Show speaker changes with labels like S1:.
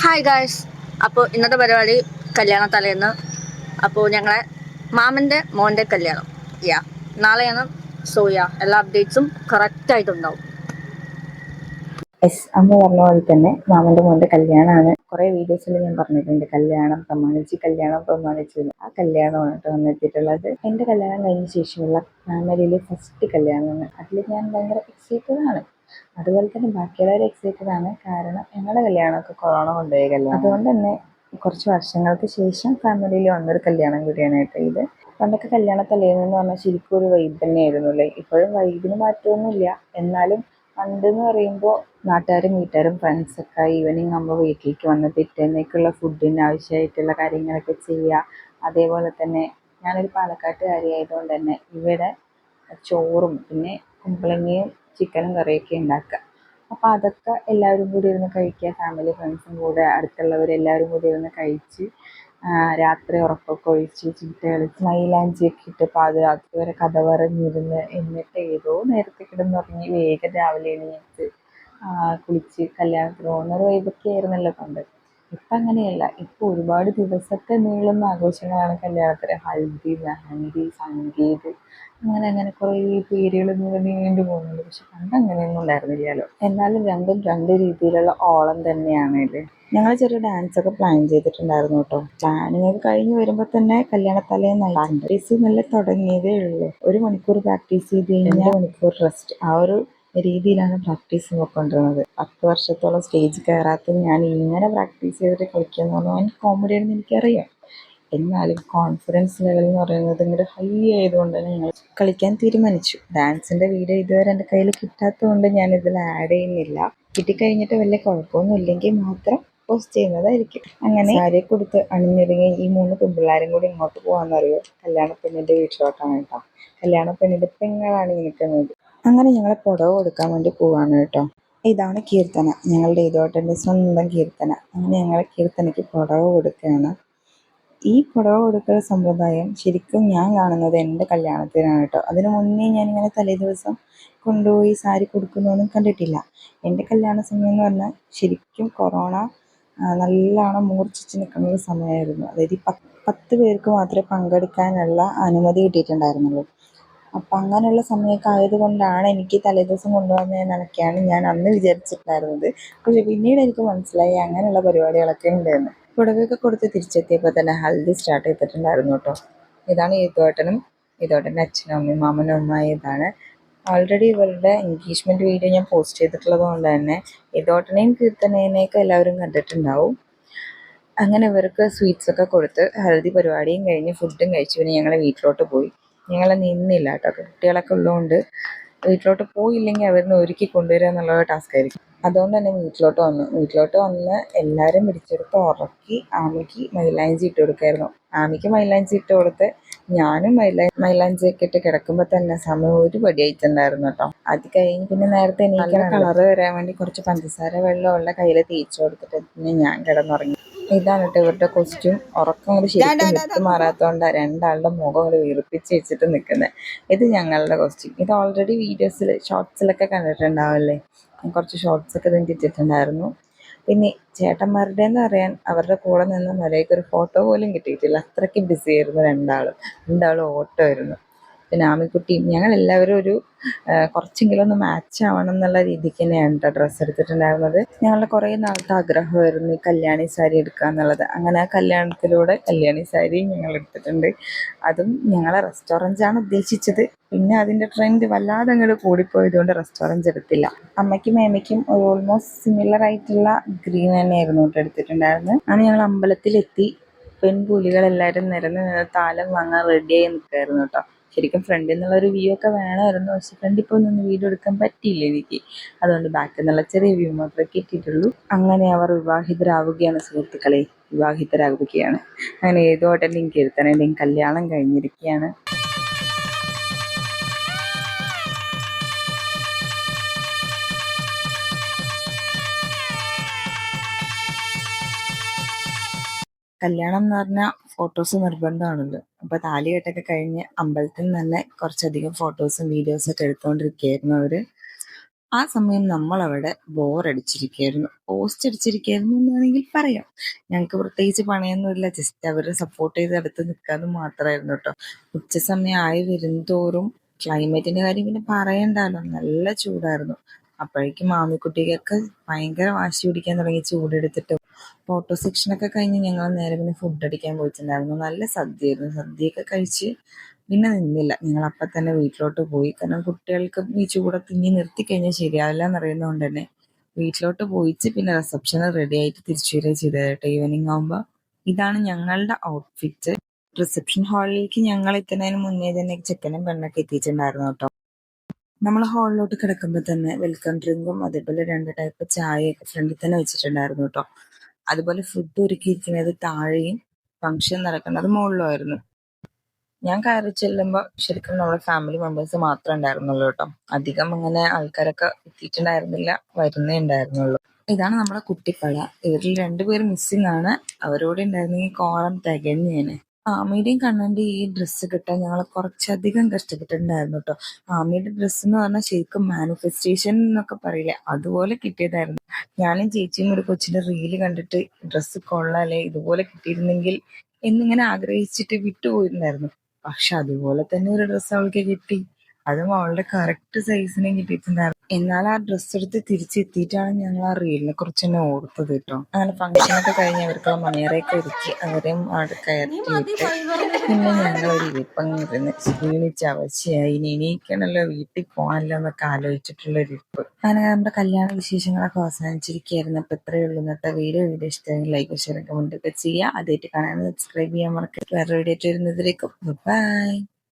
S1: Hi guys. അപ്പോൾ ഇന്നത്തെ പരിപാടി കല്യാണ തലേന്ന്. അപ്പോൾ ഞങ്ങളെ മാമൻ്റെ മോൻ്റെ കല്യാണം നാളെയാണ്. സോ എല്ലാ അപ്ഡേറ്റ്സും കറക്റ്റായിട്ടുണ്ടാവും.
S2: അമ്മ പറഞ്ഞ പോലെ തന്നെ മാമന്റെ മോന്റെ കല്യാണമാണ്. കുറെ വീഡിയോസിൽ ഞാൻ പറഞ്ഞിട്ടുണ്ട് കല്യാണം പ്രമാണിച്ചു. ആ കല്യാണമാണ് കേട്ടോ വന്നെത്തിയിട്ടുള്ളത്. എന്റെ കല്യാണം കഴിഞ്ഞ ശേഷമുള്ള ഫാമിലിയിലെ ഫസ്റ്റ് കല്യാണമാണ്. അതിൽ ഞാൻ ഭയങ്കര എക്സൈറ്റഡ് ആണ്. അതുപോലെ തന്നെ ബാക്കിയുള്ളവർ എക്സൈറ്റഡ് ആണ്. കാരണം ഞങ്ങളുടെ കല്യാണമൊക്കെ കൊറോണ കൊണ്ടുപോയ കല്യാണം, അതുകൊണ്ട് തന്നെ കുറച്ച് വർഷങ്ങൾക്ക് ശേഷം ഫാമിലിയിൽ വന്നൊരു കല്യാണം കൂടിയാണ് കേട്ടോ ഇത്. പണ്ടൊക്കെ കല്യാണ തലേന്ന് പറഞ്ഞാൽ ശരിക്കും ഒരു വൈബ് തന്നെയായിരുന്നു അല്ലേ. ഇപ്പോഴും വൈബിന് മാറ്റമൊന്നുമില്ല. എന്നാലും പണ്ടെന്ന് പറയുമ്പോൾ നാട്ടുകാരും വീട്ടുകാരും ഫ്രണ്ട്സൊക്കെ ഈവനിങ് ആകുമ്പോൾ വീട്ടിലേക്ക് വന്ന് പിറ്റേന്നേക്കുള്ള ഫുഡിന് ആവശ്യമായിട്ടുള്ള കാര്യങ്ങളൊക്കെ ചെയ്യുക. അതേപോലെ തന്നെ ഞാനൊരു പാലക്കാട്ടുകാരി ആയതുകൊണ്ട് തന്നെ ഇവിടെ ചോറും പിന്നെ കുമ്പളങ്ങയും ചിക്കനും കറിയൊക്കെ ഉണ്ടാക്കുക. അപ്പോൾ അതൊക്കെ എല്ലാവരും കൂടി ഇരുന്ന് കഴിക്കുക. ഫാമിലി ഫ്രണ്ട്സും കൂടെ അടുത്തുള്ളവരെല്ലാവരും കൂടി ഇരുന്ന് കഴിച്ച് രാത്രി ഉറക്കമൊക്കെ ഒഴിച്ച് ചീട്ട് കളിച്ച് മൈലാഞ്ചിയൊക്കെ ഇട്ട് പാതിരാത്രി വരെ കഥ പറഞ്ഞിരുന്ന് എന്നിട്ട് ഏതോ നേരത്തെ കിടന്നുറങ്ങി വേഗം രാവിലെ എണീറ്റ് കുളിച്ച് കല്യാണത്തിന് പോകുന്നൊരു വൈബൊക്കെ ആയിരുന്നല്ലോ പണ്ട്. ഇപ്പം അങ്ങനെയല്ല. ഇപ്പോൾ ഒരുപാട് ദിവസത്തെ നീളുന്ന ആഘോഷങ്ങളാണ് കല്യാണത്തിന്. ഹൽദി, മെഹന്തി, സംഗീത്, അങ്ങനെ കുറേ പേരുകൾ നീണ്ടു പോകുന്നുണ്ട്. പക്ഷെ പണ്ട് അങ്ങനെയൊന്നും ഉണ്ടായിരുന്നില്ലല്ലോ. എന്നാലും രണ്ടും രണ്ട് രീതിയിലുള്ള ഓളം തന്നെയാണ് ഇത്. ഞങ്ങൾ ചെറിയ ഡാൻസൊക്കെ പ്ലാൻ ചെയ്തിട്ടുണ്ടായിരുന്നു കേട്ടോ. പ്ലാനിങ് ഒക്കെ കഴിഞ്ഞ് വരുമ്പോൾ തന്നെ കല്യാണത്തലേന്നായി. പ്രാക്ടീസ് നല്ല തുടങ്ങിയതേ ഉള്ളൂ. 1 മണിക്കൂർ പ്രാക്ടീസ് ചെയ്ത് കഴിഞ്ഞാൽ 2 മണിക്കൂർ റെസ്റ്റ്. ആ ഒരു രീതിയിലാണ് പ്രാക്ടീസ് പോയിക്കൊണ്ടിരുന്നത്. 10 വർഷത്തോളം സ്റ്റേജ് കയറാത്ത ഞാൻ ഇങ്ങനെ പ്രാക്ടീസ് ചെയ്തിട്ട് കളിക്കുക എന്ന് പറഞ്ഞാൽ കോമഡിയാണെന്ന് എനിക്കറിയാം. എന്നാലും കോൺഫിഡൻസ് ലെവൽ എന്ന് പറയുന്നത് ഇങ്ങോട്ട് ഹൈ ആയതുകൊണ്ട് തന്നെ ഞങ്ങൾ കളിക്കാൻ തീരുമാനിച്ചു. ഡാൻസിൻ്റെ വീഡിയോ ഇതുവരെ എൻ്റെ കയ്യിൽ കിട്ടാത്തതുകൊണ്ട് ഞാൻ ഇതിൽ ആഡ് ചെയ്യുന്നില്ല. കിട്ടിക്കഴിഞ്ഞിട്ട് വലിയ കുഴപ്പമൊന്നും ഇല്ലെങ്കിൽ മാത്രം പോസ്റ്റ് ചെയ്യുന്നതായിരിക്കും. അങ്ങനെ സാരി കൊടുത്ത് അണിഞ്ഞൊരുങ്ങി ഈ 3 പെൺപിള്ളേരും കൂടി ഇങ്ങോട്ട് പോകാമെന്നറിയോ? കല്യാണ പെണ്ണിൻ്റെ വീട്ടിലോട്ടാണ് കേട്ടോ. കല്യാണ പെണ്ണിൻ്റെ പെങ്ങളാണ് ഈ നിൽക്കുന്നത്. അങ്ങനെ ഞങ്ങളെ പുടവ കൊടുക്കാൻ വേണ്ടി പോവാണ് കേട്ടോ. ഇതാണ് കീർത്തന, ഞങ്ങളുടെ ഇതോട്ടൻ്റെ സ്വന്തം കീർത്തന. അങ്ങനെ ഞങ്ങളെ കീർത്തനയ്ക്ക് പുടവ കൊടുക്കുകയാണ്. ഈ പുടവ കൊടുക്കൽ സമ്പ്രദായം ശരിക്കും ഞാൻ കാണുന്നത് എൻ്റെ കല്യാണത്തിനാണ് കേട്ടോ. അതിനു മുന്നേ ഞാനിങ്ങനെ തലേ ദിവസം കൊണ്ടുപോയി സാരി കൊടുക്കുന്നതൊന്നും കണ്ടിട്ടില്ല. എൻ്റെ കല്യാണ സമയം എന്ന് പറഞ്ഞാൽ ശരിക്കും കൊറോണ നല്ലോണം മൂർച്ഛിച്ച് നിൽക്കുന്ന ഒരു സമയമായിരുന്നു. അതായത് 10 പേർക്ക് മാത്രമേ പങ്കെടുക്കാനുള്ള അനുമതി കിട്ടിയിട്ടുണ്ടായിരുന്നുള്ളൂ. അപ്പം അങ്ങനെയുള്ള സമയമൊക്കെ ആയതുകൊണ്ടാണ് എനിക്ക് തലേദിവസം കൊണ്ടുവന്നതെന്നൊക്കെയാണ് ഞാൻ അന്ന് വിചാരിച്ചിട്ടുണ്ടായിരുന്നത്. പക്ഷെ പിന്നീട് എനിക്ക് മനസ്സിലായി അങ്ങനെയുള്ള പരിപാടികളൊക്കെ ഉണ്ടെന്ന്. പുടവയൊക്കെ കൊടുത്ത് തിരിച്ചെത്തിയപ്പോൾ തന്നെ ഹൽദി സ്റ്റാർട്ട് ചെയ്തിട്ടുണ്ടായിരുന്നു കേട്ടോ. ഇതാണ് ഇതോട്ടൻ്റെ അച്ഛനും അമ്മയും മാമനും അമ്മായി. ഇതാണ് ഓൾറെഡി ഇവരുടെ എൻഗേജ്മെൻറ്റ് വീഡിയോ ഞാൻ പോസ്റ്റ് ചെയ്തിട്ടുള്ളത് കൊണ്ട് തന്നെ ഇതോട്ടനെയും കീർത്തനേനെയൊക്കെ എല്ലാവരും കണ്ടിട്ടുണ്ടാവും. അങ്ങനെ ഇവർക്ക് സ്വീറ്റ്സൊക്കെ കൊടുത്ത് ഹൽദി പരിപാടിയും കഴിഞ്ഞ് ഫുഡും കഴിച്ച് പിന്നെ ഞങ്ങൾ വീട്ടിലോട്ട് പോയി. ഞങ്ങൾ നിന്നില്ല കേട്ടോ. കുട്ടികളൊക്കെ ഉള്ളതുകൊണ്ട് വീട്ടിലോട്ട് പോയില്ലെങ്കിൽ അവരിനെ ഒരുക്കി കൊണ്ടുവരിക എന്നുള്ള ടാസ്ക് ആയിരിക്കും. അതുകൊണ്ട് തന്നെ വീട്ടിലോട്ട് വന്ന് എല്ലാവരും പിടിച്ചെടുത്ത് ഉറക്കി ആമിക്ക് മൈലാഞ്ചി ഇട്ട് കൊടുക്കായിരുന്നു. ആമിക്ക് മൈലാഞ്ചി ഇട്ട് കൊടുത്ത് ഞാനും മൈലാഞ്ചിയൊക്കെ ഇട്ട് കിടക്കുമ്പോൾ തന്നെ സമയം ഒരു പടിയായിട്ടുണ്ടായിരുന്നു കേട്ടോ. അത് കഴിഞ്ഞ് പിന്നെ നേരത്തെ എനിക്ക് കളറ് വരാൻ വേണ്ടി കുറച്ച് പഞ്ചസാര വെള്ളമുള്ള കയ്യിൽ തേച്ച് കൊടുത്തിട്ട് പിന്നെ ഞാൻ കിടന്നുറങ്ങി. ഇതാണ് കേട്ടോ ഇവരുടെ കോസ്റ്റ്യൂം. ഉറക്കം കൊണ്ട് ശരിക്കും വിട്ടുമാറാത്തതുകൊണ്ട് രണ്ടാളുടെ മുഖം കൊണ്ട് വീർപ്പിച്ച് വെച്ചിട്ട് നിൽക്കുന്നത്. ഇത് ഞങ്ങളുടെ കോസ്റ്റ്യൂം. ഇത് ഓൾറെഡി വീഡിയോസിൽ ഷോർട്സിലൊക്കെ കണ്ടിട്ടുണ്ടാവില്ലേ. കുറച്ച് ഷോർട്സൊക്കെ ഇതിന് ഇട്ടിട്ടുണ്ടായിരുന്നു. പിന്നെ ചേട്ടന്മാരുടെ എന്ന് പറയാൻ അവരുടെ കൂടെ നിന്ന് മര്യാദയ്ക്ക് ഒരു ഫോട്ടോ പോലും കിട്ടിയിട്ടില്ല. അത്രയ്ക്ക് ബിസി ആയിരുന്നു രണ്ടാളും ഓട്ടോ ആയിരുന്നു. പിന്നെ ആമിക്കുട്ടിയും ഞങ്ങളെല്ലാവരും ഒരു കുറച്ചെങ്കിലും ഒന്ന് മാച്ച് ആവണം എന്നുള്ള രീതിക്ക് തന്നെയാണ് കേട്ടോ ഡ്രസ്സ് എടുത്തിട്ടുണ്ടായിരുന്നത്. ഞങ്ങളുടെ കുറേ നാളത്തെ ആഗ്രഹമായിരുന്നു ഈ കല്യാണി സാരി എടുക്കുക എന്നുള്ളത്. അങ്ങനെ ആ കല്യാണത്തിലൂടെ കല്യാണി സാരി ഞങ്ങൾ എടുത്തിട്ടുണ്ട്. അതും ഞങ്ങളെ റെസ്റ്റോറൻറ്റാണ് ഉദ്ദേശിച്ചത്. പിന്നെ അതിൻ്റെ ട്രെൻഡ് വല്ലാതെ അങ്ങോട്ട് കൂടിപ്പോയതുകൊണ്ട് റെസ്റ്റോറൻറ്റ് എടുത്തില്ല. അമ്മയ്ക്കും മേമയ്ക്കും ഒരു ഓൾമോസ്റ്റ് സിമിലർ ആയിട്ടുള്ള ഗ്രീൻ തന്നെയായിരുന്നു കേട്ടോ എടുത്തിട്ടുണ്ടായിരുന്നത്. അങ്ങനെ ഞങ്ങൾ അമ്പലത്തിലെത്തി. പെൺപുലികളെല്ലാവരും നിരന്ന് നിന്ന് താലം വാങ്ങാൻ റെഡിയായി നിൽക്കുമായിരുന്നു കേട്ടോ. ശരിക്കും ഫ്രണ്ടിൽ നിന്നുള്ളൊരു വ്യൂ ഒക്കെ വേണമായിരുന്നു. പക്ഷെ ഫ്രണ്ടിൽ പോയി നിന്ന് വീഡിയോ എടുക്കാൻ പറ്റിയില്ല എനിക്ക്. അതുകൊണ്ട് ബാക്കിൽ നിന്നുള്ള ചെറിയ വ്യൂ മാത്രമേ കിട്ടിയിട്ടുള്ളൂ. അങ്ങനെ അവർ വിവാഹിതരാവുകയാണ് സുഹൃത്തുക്കളെ, വിവാഹിതരാവുകയാണ്. അങ്ങനെ ഏതോട്ടെൻ്റെയും കീർത്തനൻ്റെയും കല്യാണം കഴിഞ്ഞിരിക്കുകയാണ്. കല്യാണം എന്ന് പറഞ്ഞാൽ ഫോട്ടോസ് നിർബന്ധമാണല്ലോ. അപ്പോൾ താലികെട്ടൊക്കെ കഴിഞ്ഞ് അമ്പലത്തിൽ നിന്ന് തന്നെ കുറച്ചധികം ഫോട്ടോസും വീഡിയോസൊക്കെ എടുത്തുകൊണ്ടിരിക്കുകയായിരുന്നു അവർ. ആ സമയം നമ്മളവിടെ ബോറടിച്ചിരിക്കുകയായിരുന്നു, പോസ്റ്റ് അടിച്ചിരിക്കുകയായിരുന്നു എന്ന് വേണമെങ്കിൽ പറയാം. ഞങ്ങൾക്ക് പ്രത്യേകിച്ച് പണിയൊന്നുമില്ല, ജസ്റ്റ് അവരെ സപ്പോർട്ട് ചെയ്ത് അടുത്ത് നിൽക്കാന്ന് മാത്രമായിരുന്നു കേട്ടോ. ഉച്ച സമയം ആയി വരുംതോറും ക്ലൈമറ്റിന്റെ കാര്യം പിന്നെ പറയണ്ടല്ലോ, നല്ല ചൂടായിരുന്നു. അപ്പോഴേക്കും മാമിക്കുട്ടിക്കൊക്കെ ഭയങ്കര വാശി പിടിക്കാൻ തുടങ്ങി ചൂടെടുത്തിട്ട്. ഫോട്ടോ സെക്ഷനൊക്കെ കഴിഞ്ഞ് ഞങ്ങൾ നേരെ പിന്നെ ഫുഡ് അടിക്കാൻ പോയിട്ടുണ്ടായിരുന്നു. നല്ല സദ്യയായിരുന്നു. സദ്യയൊക്കെ കഴിച്ച് പിന്നെ നിന്നില്ല, ഞങ്ങൾ അപ്പം തന്നെ വീട്ടിലോട്ട് പോയി. കാരണം കുട്ടികൾക്ക് ഈ ചൂടത്ത് ഇനി നിർത്തി കഴിഞ്ഞാൽ ശരിയാവില്ല എന്നറിയുന്നതുകൊണ്ട് തന്നെ വീട്ടിലോട്ട് പോയിച്ച് പിന്നെ റിസപ്ഷന് റെഡി ആയിട്ട് തിരിച്ചു വരിക ചെയ്തേട്ടോ. ഈവനിങ് ആകുമ്പോൾ ഇതാണ് ഞങ്ങളുടെ ഔട്ട്ഫിറ്റ്. റിസപ്ഷൻ ഹാളിലേക്ക് ഞങ്ങൾ എത്തുന്നതിന് മുന്നേ തന്നെ ചെക്കനും പെണ്ണൊക്കെ എത്തിയിട്ടുണ്ടായിരുന്നു കേട്ടോ. നമ്മൾ ഹാളിലോട്ട് കിടക്കുമ്പോൾ തന്നെ വെൽക്കം ഡ്രിങ്കും അതേപോലെ 2 ടൈപ്പ് ചായയൊക്കെ ഫ്രണ്ടിൽ തന്നെ വെച്ചിട്ടുണ്ടായിരുന്നു കേട്ടോ. അതുപോലെ ഫുഡ് ഒരുക്കിയിരിക്കുന്നത് താഴെയും ഫംഗ്ഷൻ നടക്കുന്നത് മുകളിലുമായിരുന്നു. ഞാൻ കയറി ചെല്ലുമ്പോൾ ശരിക്കും നമ്മുടെ ഫാമിലി മെമ്പേഴ്സ് മാത്രമേ ഉണ്ടായിരുന്നുള്ളൂ കേട്ടോ. അധികം അങ്ങനെ ആൾക്കാരൊക്കെ എത്തിയിട്ടുണ്ടായിരുന്നില്ല, വരുന്നേ ഉണ്ടായിരുന്നുള്ളൂ. ഇതാണ് നമ്മുടെ കുട്ടിപ്പട. ഇവരിൽ 2 പേര് മിസ്സിംഗ് ആണ്. അവരോടെ ഉണ്ടായിരുന്നെങ്കിൽ കോളം തികഞ്ഞേനെ. ആമിയുടെയും കണ്ണന്റെ ഈ ഡ്രസ്സ് കിട്ടാൻ ഞങ്ങൾ കുറച്ചധികം കഷ്ടപ്പെട്ടിട്ടുണ്ടായിരുന്നു കേട്ടോ. ആമിയുടെ ഡ്രസ്സ് എന്ന് പറഞ്ഞാൽ ശരിക്കും മാനിഫെസ്റ്റേഷൻ എന്നൊക്കെ പറയില്ലേ, അതുപോലെ കിട്ടിയതായിരുന്നു. ഞാനും ചേച്ചിയും ഒരു കൊച്ചിന്റെ റീല് കണ്ടിട്ട് ഡ്രസ്സ് കൊള്ളാലേ, ഇതുപോലെ കിട്ടിയിരുന്നെങ്കിൽ എന്നിങ്ങനെ ആഗ്രഹിച്ചിട്ട് വിട്ടുപോയിട്ടുണ്ടായിരുന്നു. പക്ഷെ അതുപോലെ തന്നെ ഒരു ഡ്രസ്സ് അവൾക്ക് കിട്ടി. അതും അവളുടെ കറക്റ്റ് സൈസിനെ കിട്ടിയിട്ടുണ്ടായിരുന്നു. എന്നാൽ ആ ഡ്രസ്സ് എടുത്ത് തിരിച്ചെത്തിയിട്ടാണ് ഞങ്ങൾ ആ റീലിനെ കുറിച്ച് തന്നെ ഓർത്തത് കേട്ടോ. അങ്ങനെ ഫംഗ്ഷനൊക്കെ കഴിഞ്ഞ് അവർക്കുള്ള മണിയറയൊക്കെ ഒരുക്കി അവരെയും അവിടെ കയറ്റി വിട്ട് പിന്നെ ഞങ്ങളൊരു ഇരിപ്പങ്ങിരുന്ന് ക്ഷീണിച്ച് അവശയായി. ഇനി എണീക്കണല്ലോ, വീട്ടിൽ പോകാനല്ലോ എന്നൊക്കെ ആലോചിച്ചിട്ടുള്ള ഒരു ഇരിപ്പ്. അങ്ങനെ നമ്മുടെ കല്യാണ വിശേഷങ്ങളൊക്കെ അവസാനിച്ചിരിക്കുകയായിരുന്നു. അപ്പൊ ഇത്രയേ ഉള്ളൂ ഇന്നത്തെ വീഡിയോ ഇഷ്ടമായി ലൈക്ക് ഷെയർ കമന്റ് ഒക്കെ ചെയ്യുക. അതായിട്ട് കാണാൻ സബ്സ്ക്രൈബ് ചെയ്യാൻ മറക്കരുത്. വേറെ വീഡിയോ ആയിട്ട് വരുന്നതിലേക്കും ബൈ.